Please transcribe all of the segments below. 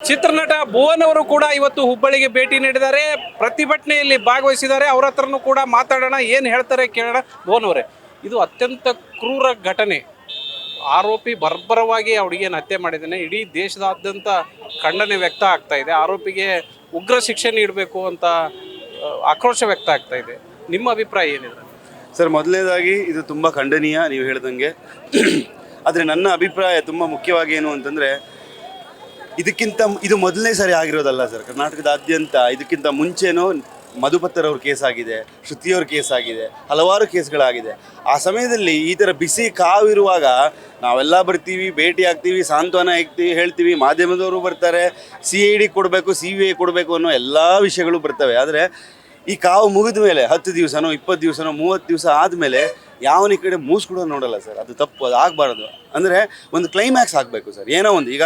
ಚಿತ್ರನಟ ಭುವನ್ ಅವರು ಕೂಡ ಇವತ್ತು ಹುಬ್ಬಳ್ಳಿಗೆ ಭೇಟಿ ನೀಡಿದ್ದಾರೆ, ಪ್ರತಿಭಟನೆಯಲ್ಲಿ ಭಾಗವಹಿಸಿದ್ದಾರೆ. ಅವರ ಹತ್ರನೂ ಕೂಡ ಮಾತಾಡೋಣ, ಏನು ಹೇಳ್ತಾರೆ ಕೇಳೋಣ. ಭುವನ್ ಅವರೇ, ಇದು ಅತ್ಯಂತ ಕ್ರೂರ ಘಟನೆ. ಆರೋಪಿ ಬರ್ಬರವಾಗಿ ಆ ಹುಡುಗಿಯನ್ನು ಹತ್ಯೆ ಮಾಡಿದ್ದಾನೆ. ಇಡೀ ದೇಶದಾದ್ಯಂತ ಖಂಡನೆ ವ್ಯಕ್ತ ಆಗ್ತಾ ಇದೆ. ಆರೋಪಿಗೆ ಉಗ್ರ ಶಿಕ್ಷೆ ನೀಡಬೇಕು ಅಂತ ಆಕ್ರೋಶ ವ್ಯಕ್ತ ಆಗ್ತಾ ಇದೆ. ನಿಮ್ಮ ಅಭಿಪ್ರಾಯ ಏನಿದೆ ಸರ್? ಮೊದಲನೇದಾಗಿ ಇದು ತುಂಬ ಖಂಡನೀಯ, ನೀವು ಹೇಳ್ದಂಗೆ. ಆದರೆ ನನ್ನ ಅಭಿಪ್ರಾಯ ತುಂಬ ಮುಖ್ಯವಾಗಿ ಏನು ಅಂತಂದರೆ, ಇದು ಮೊದಲನೇ ಸಾರಿ ಆಗಿರೋದಲ್ಲ ಸರ್. ಕರ್ನಾಟಕದಾದ್ಯಂತ ಇದಕ್ಕಿಂತ ಮುಂಚೆನೂ ಮಧುಪತ್ತರವ್ರ ಕೇಸ್ ಆಗಿದೆ, ಶ್ರುತಿಯವ್ರ ಕೇಸ್ ಆಗಿದೆ, ಹಲವಾರು ಕೇಸ್ಗಳಾಗಿದೆ. ಆ ಸಮಯದಲ್ಲಿ ಈ ಥರ ಬಿಸಿ ಕಾವಿರುವಾಗ ನಾವೆಲ್ಲ ಬರ್ತೀವಿ, ಭೇಟಿ ಆಗ್ತೀವಿ, ಸಾಂತ್ವನ ಹೇಳ್ತೀವಿ, ಮಾಧ್ಯಮದವರು ಬರ್ತಾರೆ, CID ಕೊಡಬೇಕು, CBI ಕೊಡಬೇಕು ಅನ್ನೋ ಎಲ್ಲ ವಿಷಯಗಳು ಬರ್ತವೆ. ಆದರೆ ಈ ಕಾವು ಮುಗಿದ ಮೇಲೆ 10 ದಿವಸನೋ 20 ದಿವಸನೋ 30 ದಿವಸ ಆದಮೇಲೆ ಯಾವನ ಈ ಕಡೆ ಮೂಸ್ಕೊಡೋ ನೋಡಲ್ಲ ಸರ್. ಅದು ತಪ್ಪು, ಅದು ಆಗಬಾರ್ದು. ಅಂದರೆ ಒಂದು ಕ್ಲೈಮ್ಯಾಕ್ಸ್ ಆಗಬೇಕು ಸರ್. ಏನೋ ಒಂದು, ಈಗ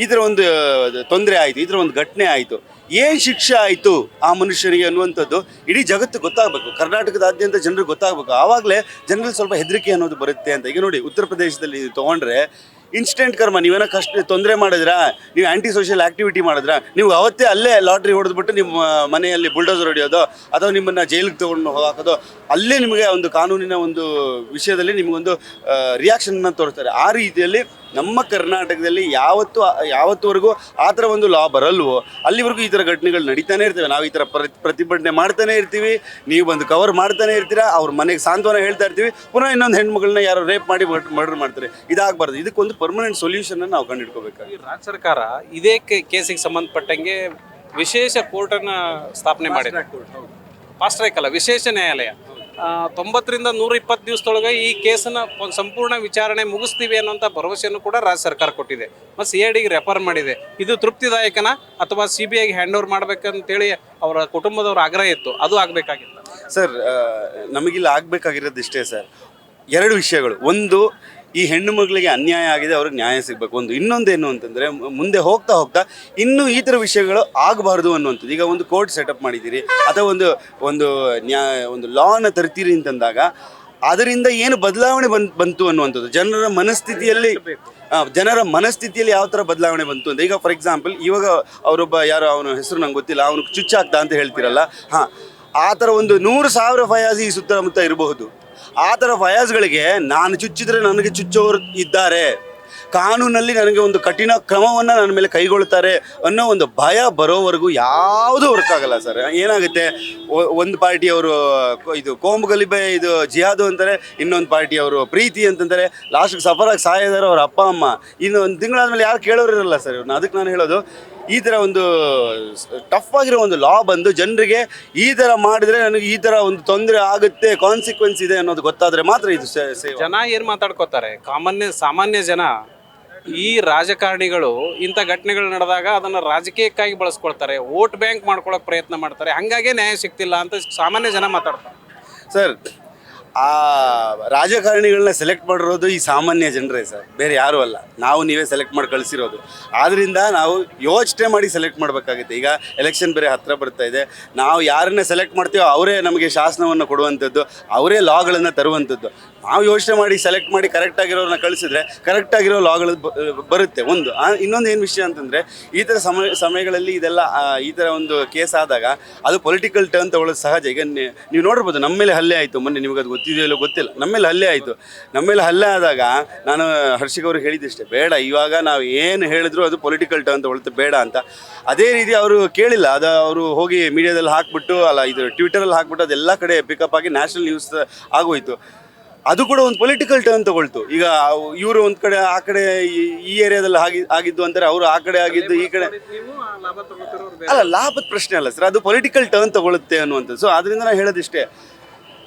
ಈ ಥರ ಒಂದು ತೊಂದರೆ ಆಯಿತು, ಈ ಥರ ಒಂದು ಘಟನೆ ಆಯಿತು, ಏನು ಶಿಕ್ಷೆ ಆಯಿತು ಆ ಮನುಷ್ಯನಿಗೆ ಅನ್ನುವಂಥದ್ದು ಇಡೀ ಜಗತ್ತು ಗೊತ್ತಾಗಬೇಕು, ಕರ್ನಾಟಕದಾದ್ಯಂತ ಜನರಿಗೆ ಗೊತ್ತಾಗಬೇಕು. ಆವಾಗಲೇ ಜನರಲ್ಲಿ ಸ್ವಲ್ಪ ಹೆದರಿಕೆ ಅನ್ನೋದು ಬರುತ್ತೆ ಅಂತ. ಈಗ ನೋಡಿ, ಉತ್ತರ ಪ್ರದೇಶದಲ್ಲಿ ತೊಗೊಂಡ್ರೆ ಇನ್ಸ್ಟೆಂಟ್ ಕರ್ಮ. ನೀವೇನೋ ತೊಂದರೆ ಮಾಡಿದ್ರಾ, ನೀವು ಆ್ಯಂಟಿ ಸೋಷಿಯಲ್ ಆ್ಯಕ್ಟಿವಿಟಿ ಮಾಡಿದ್ರಾ, ನೀವು ಅವತ್ತೇ ಅಲ್ಲೇ ಲಾಟ್ರಿ ಹೊಡೆದ್ಬಿಟ್ಟು ನಿಮ್ಮ ಮನೆಯಲ್ಲಿ ಬುಲ್ಡೋಸರ್ ಹೊಡೆಯೋದು ಅಥವಾ ನಿಮ್ಮನ್ನು ಜೈಲಿಗೆ ತೊಗೊಂಡು ಹಾಕೋದು, ಅಲ್ಲೇ ನಿಮಗೆ ಒಂದು ಕಾನೂನಿನ ಒಂದು ವಿಷಯದಲ್ಲಿ ನಿಮಗೊಂದು ರಿಯಾಕ್ಷನ್ನ ತೋರಿಸ್ತಾರೆ. ಆ ರೀತಿಯಲ್ಲಿ ನಮ್ಮ ಕರ್ನಾಟಕದಲ್ಲಿ ಯಾವತ್ತುವರೆಗೂ ಆ ಥರ ಒಂದು ಲಾ ಬರಲ್ವೋ ಅಲ್ಲಿವರೆಗೂ ಈ ಥರ ಘಟನೆಗಳು ನಡೀತಾನೆ ಇರ್ತವೆ. ನಾವು ಈ ಥರ ಪ್ರತಿಭಟನೆ ಮಾಡ್ತಾನೆ ಇರ್ತೀವಿ, ನೀವು ಬಂದು ಕವರ್ ಮಾಡ್ತಾನೆ ಇರ್ತೀರಾ, ಅವ್ರ ಮನೆಗೆ ಸಾಂತ್ವನ ಹೇಳ್ತಾ ಇರ್ತೀವಿ, ಪುನಃ ಇನ್ನೊಂದು ಹೆಣ್ಮಗಳನ್ನ ಯಾರೋ ರೇಪ್ ಮಾಡಿ ಮರ್ಡರ್ ಮಾಡ್ತಾರೆ. ಇದಾಗಬಾರ್ದು. ಇದಕ್ಕೊಂದು ಪರ್ಮನೆಂಟ್ ಸೊಲ್ಯೂಷನ್ ನಾವು ಕಂಡುಹಿಡ್ಕೋಬೇಕಾಗಿ ರಾಜ್ಯ ಸರ್ಕಾರ ಇದೇ ಕೇಸಿಗೆ ಸಂಬಂಧಪಟ್ಟಂಗೆ ವಿಶೇಷ ಕೋರ್ಟನ್ನು ಸ್ಥಾಪನೆ ಮಾಡಿದೆ. ಫಾಸ್ಟ್ ಟ್ರ್ಯಾಕ್ ಅಲ್ಲ, ವಿಶೇಷ ನ್ಯಾಯಾಲಯ. 90ರಿಂದ 120 ದಿವಸದೊಳಗೆ ಈ ಕೇಸನ್ನು ಒಂದು ಸಂಪೂರ್ಣ ವಿಚಾರಣೆ ಮುಗಿಸ್ತೀವಿ ಅನ್ನೋಂಥ ಭರವಸೆಯನ್ನು ಕೂಡ ರಾಜ್ಯ ಸರ್ಕಾರ ಕೊಟ್ಟಿದೆ ಮತ್ತು CIDಗೆ ರೆಫರ್ ಮಾಡಿದೆ. ಇದು ತೃಪ್ತಿದಾಯಕನ ಅಥವಾ CBIಗೆ ಹ್ಯಾಂಡ್ ಓವರ್ ಮಾಡ್ಬೇಕಂತೇಳಿ ಅವರ ಕುಟುಂಬದವ್ರ ಆಗ್ರಹ ಇತ್ತು, ಅದು ಆಗಬೇಕಾಗಿತ್ತು ಸರ್. ನಮಗಿಲ್ಲ ಆಗಬೇಕಾಗಿರೋದು ಇಷ್ಟೇ ಸರ್. 2 ವಿಷಯಗಳು. ಒಂದು, ಈ ಹೆಣ್ಣು ಮಗಳಿಗೆ ಅನ್ಯಾಯ ಆಗಿದೆ, ಅವ್ರಿಗೆ ನ್ಯಾಯ ಸಿಗಬೇಕು. ಇನ್ನೊಂದೇನು ಅಂತಂದರೆ, ಮುಂದೆ ಹೋಗ್ತಾ ಇನ್ನೂ ಈ ಥರ ವಿಷಯಗಳು ಆಗಬಾರ್ದು ಅನ್ನುವಂಥದ್ದು. ಈಗ ಒಂದು ಕೋರ್ಟ್ ಸೆಟಪ್ ಮಾಡಿದ್ದೀರಿ ಅಥವಾ ಒಂದು ಲಾನ ತರ್ತೀರಿ ಅಂತಂದಾಗ ಅದರಿಂದ ಏನು ಬದಲಾವಣೆ ಬಂತು ಅನ್ನುವಂಥದ್ದು, ಜನರ ಮನಸ್ಥಿತಿಯಲ್ಲಿ ಯಾವ ಥರ ಬದಲಾವಣೆ ಬಂತು ಅಂತ. ಈಗ ಫಾರ್ ಎಕ್ಸಾಂಪಲ್, ಇವಾಗ ಅವರೊಬ್ಬ ಯಾರೋ, ಅವನ ಹೆಸರು ನಂಗೆ ಗೊತ್ತಿಲ್ಲ, ಅವನು ಚುಚ್ಚಾಕ್ತಾ ಅಂತ ಹೇಳ್ತೀರಲ್ಲ, ಹಾಂ, ಆ ಥರ ಒಂದು 100,000 ಫಯಾಜ್ ಈ ಸುತ್ತಮುತ್ತ ಇರಬಹುದು. ಆ ಥರ ಫಯಾಜ್ಗಳಿಗೆ ನಾನು ಚುಚ್ಚಿದ್ರೆ ನನಗೆ ಚುಚ್ಚೋರು ಇದ್ದಾರೆ, ಕಾನೂನಲ್ಲಿ ನನಗೆ ಒಂದು ಕಠಿಣ ಕ್ರಮವನ್ನು ನನ್ನ ಮೇಲೆ ಕೈಗೊಳ್ತಾರೆ ಅನ್ನೋ ಒಂದು ಭಯ ಬರೋವರೆಗೂ ಯಾವುದೂ ವರ್ಕ್ ಆಗಲ್ಲ ಸರ್. ಏನಾಗುತ್ತೆ, ಒಂದು ಪಾರ್ಟಿಯವರು ಇದು ಕೋಮು ಗಲಿಬೆ, ಇದು ಜಿಹಾದು ಅಂತಾರೆ, ಇನ್ನೊಂದು ಪಾರ್ಟಿಯವರು ಪ್ರೀತಿ ಅಂತಂತಾರೆ, ಲಾಸ್ಟಿಗೆ ಸಫರಾಗಿ ಸಾಯಿದಾರೆ ಅವ್ರ ಅಪ್ಪ ಅಮ್ಮ. ಇನ್ನು ಒಂದು ತಿಂಗಳಾದ್ಮೇಲೆ ಯಾರು ಕೇಳೋರು ಇರಲ್ಲ ಸರ್ ಇವ್ರನ್ನ. ಅದಕ್ಕೆ ನಾನು ಹೇಳೋದು, ಈ ಥರ ಒಂದು ಟಫ್ ಆಗಿರೋ ಒಂದು ಲಾ ಬಂದು ಜನರಿಗೆ ಈ ಥರ ಮಾಡಿದರೆ ನನಗೆ ಈ ಥರ ಒಂದು ತೊಂದರೆ ಆಗುತ್ತೆ, ಕಾನ್ಸಿಕ್ವೆನ್ಸ್ ಇದೆ ಅನ್ನೋದು ಗೊತ್ತಾದರೆ ಮಾತ್ರ ಇದು ಜನ ಏನು ಮಾತಾಡ್ಕೋತಾರೆ. ಸಾಮಾನ್ಯ ಜನ ಈ ರಾಜಕಾರಣಿಗಳು ಇಂಥ ಘಟನೆಗಳು ನಡೆದಾಗ ಅದನ್ನು ರಾಜಕೀಯಕ್ಕಾಗಿ ಬಳಸ್ಕೊಳ್ತಾರೆ, ವೋಟ್ ಬ್ಯಾಂಕ್ ಮಾಡ್ಕೊಳ್ಳೋಕೆ ಪ್ರಯತ್ನ ಮಾಡ್ತಾರೆ, ಹಾಗಾಗಿ ನ್ಯಾಯ ಸಿಗ್ತಿಲ್ಲ ಅಂತ ಸಾಮಾನ್ಯ ಜನ ಮಾತಾಡ್ತಾರೆ ಸರ್. ಆ ರಾಜಕಾರಣಿಗಳನ್ನ ಸೆಲೆಕ್ಟ್ ಮಾಡಿರೋದು ಈ ಸಾಮಾನ್ಯ ಜನರೇ ಸರ್, ಬೇರೆ ಯಾರೂ ಅಲ್ಲ. ನೀವೇ ಸೆಲೆಕ್ಟ್ ಮಾಡಿ ಕಳಿಸಿರೋದು. ಆದ್ದರಿಂದ ನಾವು ಯೋಚನೆ ಮಾಡಿ ಸೆಲೆಕ್ಟ್ ಮಾಡಬೇಕಾಗುತ್ತೆ. ಈಗ ಎಲೆಕ್ಷನ್ ಬೇರೆ ಹತ್ತಿರ ಬರ್ತಾ ಇದೆ. ನಾವು ಯಾರನ್ನೇ ಸೆಲೆಕ್ಟ್ ಮಾಡ್ತೀವೋ ಅವರೇ ನಮಗೆ ಶಾಸನವನ್ನು ಕೊಡುವಂಥದ್ದು, ಅವರೇ ಲಾಗಳನ್ನು ತರುವಂಥದ್ದು. ನಾವು ಯೋಚನೆ ಮಾಡಿ ಸೆಲೆಕ್ಟ್ ಮಾಡಿ ಕರೆಕ್ಟಾಗಿರೋರನ್ನ ಕಳಿಸಿದ್ರೆ ಕರೆಕ್ಟಾಗಿರೋ ಲಾಗಳು ಬರುತ್ತೆ. ಇನ್ನೊಂದು ಏನು ವಿಷಯ ಅಂತಂದರೆ, ಈ ಥರ ಸಮಯಗಳಲ್ಲಿ ಇದೆಲ್ಲ ಈ ಥರ ಒಂದು ಕೇಸ್ ಆದಾಗ ಅದು ಪೊಲಿಟಿಕಲ್ ಟರ್ನ್ ತಗೊಳ್ಳೋದು ಸಹಜ. ಈಗ ನೀವು ನೋಡಿರ್ಬೋದು, ನಮ್ಮ ಮೇಲೆ ಹಲ್ಲೆ ಆಯಿತು ಮೊನ್ನೆ, ನಿಮಗೆ ಅದು ಗೊತ್ತಿದೆಯೋ ಇಲ್ಲೋ ಗೊತ್ತಿಲ್ಲ, ನಮ್ಮ ಮೇಲೆ ಹಲ್ಲೆ ಆಯಿತು. ನಮ್ಮ ಮೇಲೆ ಹಲ್ಲೆ ಆದಾಗ ನಾನು ಹರ್ಷಿಕ್ ಅವ್ರಿಗೆ ಹೇಳಿದ್ದಷ್ಟೇ, ಬೇಡ, ಇವಾಗ ನಾವು ಏನು ಹೇಳಿದ್ರು ಅದು ಪೊಲಿಟಿಕಲ್ ಟರ್ನ್ ತಗೊಳ್ತೆ, ಬೇಡ ಅಂತ. ಅದೇ ರೀತಿ ಅವರು ಕೇಳಿಲ್ಲ, ಅದು ಅವರು ಹೋಗಿ ಮೀಡಿಯಾದಲ್ಲಿ ಹಾಕ್ಬಿಟ್ಟು, ಇದು ಟ್ವಿಟರಲ್ಲಿ ಹಾಕ್ಬಿಟ್ಟು ಅದೆಲ್ಲ ಕಡೆ ಪಿಕಪ್ ಆಗಿ ನ್ಯಾಷನಲ್ ನ್ಯೂಸ್ ಆಗೋಯಿತು. ಅದು ಕೂಡ ಒಂದು ಪೊಲಿಟಿಕಲ್ ಟರ್ನ್ ತಗೊಳ್ತು. ಈಗ ಇವರು ಒಂದು ಕಡೆ, ಆ ಕಡೆ ಈ ಏರಿಯಾದಲ್ಲಿ ಆಗಿದ್ದು ಅಂತಾರೆ, ಅವರು ಆ ಕಡೆ ಆಗಿದ್ದು ಈ ಕಡೆ. ಅಲ್ಲ, ಲಾಭದ ಪ್ರಶ್ನೆ ಅಲ್ಲ ಸರ್, ಅದು ಪೊಲಿಟಿಕಲ್ ಟರ್ನ್ ತಗೊಳುತ್ತೆ ಅನ್ನುವಂಥದ್ದು. ಸೊ ಅದರಿಂದ ನಾನು ಹೇಳೋದಿಷ್ಟೇ,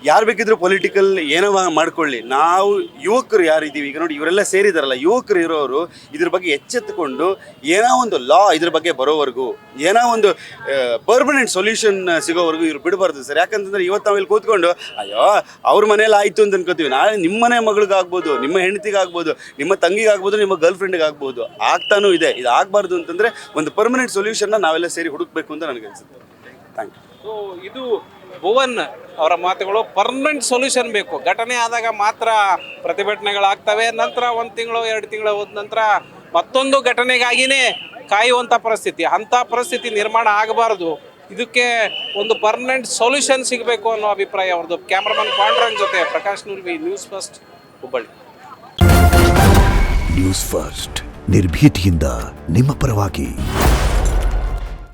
ಯಾರು ಬೇಕಿದ್ರು ಪೊಲಿಟಿಕಲ್ ಏನೋ ಮಾಡ್ಕೊಳ್ಳಿ. ನಾವು ಯುವಕರು ಯಾರಿದ್ದೀವಿ, ಈಗ ನೋಡಿ ಇವರೆಲ್ಲ ಸೇರಿದಾರಲ್ಲ, ಯುವಕರು ಇರೋರು ಇದ್ರ ಬಗ್ಗೆ ಎಚ್ಚೆತ್ತುಕೊಂಡು ಏನೋ ಒಂದು ಲಾ ಇದ್ರ ಬಗ್ಗೆ ಬರೋವರೆಗೂ, ಏನೋ ಒಂದು ಪರ್ಮನೆಂಟ್ ಸೊಲ್ಯೂಷನ್ ಸಿಗೋವರೆಗೂ ಇವ್ರು ಬಿಡಬಾರ್ದು ಸರ್. ಯಾಕಂತಂದರೆ ಇವತ್ತು ನಾವಿಲ್ಲಿ ಕೂತ್ಕೊಂಡು ಅಯ್ಯೋ ಅವ್ರ ಮನೇಲಿ ಆಯಿತು ಅಂತ ಅನ್ಕೋತೀವಿ, ನಾಳೆ ನಿಮ್ಮ ಮನೆ ಮಗಳಿಗಾಗ್ಬೋದು, ನಿಮ್ಮ ಹೆಂಡತಿಗಾಗ್ಬೋದು, ನಿಮ್ಮ ತಂಗಿಗಾಗ್ಬೋದು, ನಿಮ್ಮ ಗರ್ಲ್ ಫ್ರೆಂಡ್ಗಾಗ್ಬೋದು, ಆಗ್ತಾನೂ ಇದೆ. ಇದು ಆಗಬಾರ್ದು ಅಂತಂದರೆ ಒಂದು ಪರ್ಮನೆಂಟ್ ಸೊಲ್ಯೂಷನ್ನ ನಾವೆಲ್ಲ ಸೇರಿ ಹುಡುಕಬೇಕು ಅಂತ ನನಗನ್ಸುತ್ತೆ. Thank you. ಇದು ಭುವನ್ ಅವರ ಮಾತುಗಳು. ಪರ್ಮನೆಂಟ್ ಸೊಲ್ಯೂಷನ್ ಬೇಕು. ಘಟನೆ ಆದಾಗ ಮಾತ್ರ ಪ್ರತಿಭಟನೆಗಳಾಗ್ತವೆ, ನಂತರ 1 ತಿಂಗಳು 2 ತಿಂಗಳು ಹೋದ ನಂತರ ಮತ್ತೊಂದು ಘಟನೆಗಾಗಿಯೇ ಕಾಯುವಂಥ ಪರಿಸ್ಥಿತಿ. ಅಂಥ ಪರಿಸ್ಥಿತಿ ನಿರ್ಮಾಣ ಆಗಬಾರ್ದು. ಇದಕ್ಕೆ ಒಂದು ಪರ್ಮನೆಂಟ್ ಸೊಲ್ಯೂಷನ್ ಸಿಗಬೇಕು ಅನ್ನೋ ಅಭಿಪ್ರಾಯ ಅವ್ರದ್ದು. ಕ್ಯಾಮ್ರಾಮನ್ ಪಾಂಡ್ರಂಗ್ ಜೊತೆ Prakash Nulvi, news first, Hubballi. News first ನಿರ್ಭೀತಿಯಿಂದ ನಿಮ್ಮ ಪರವಾಗಿ.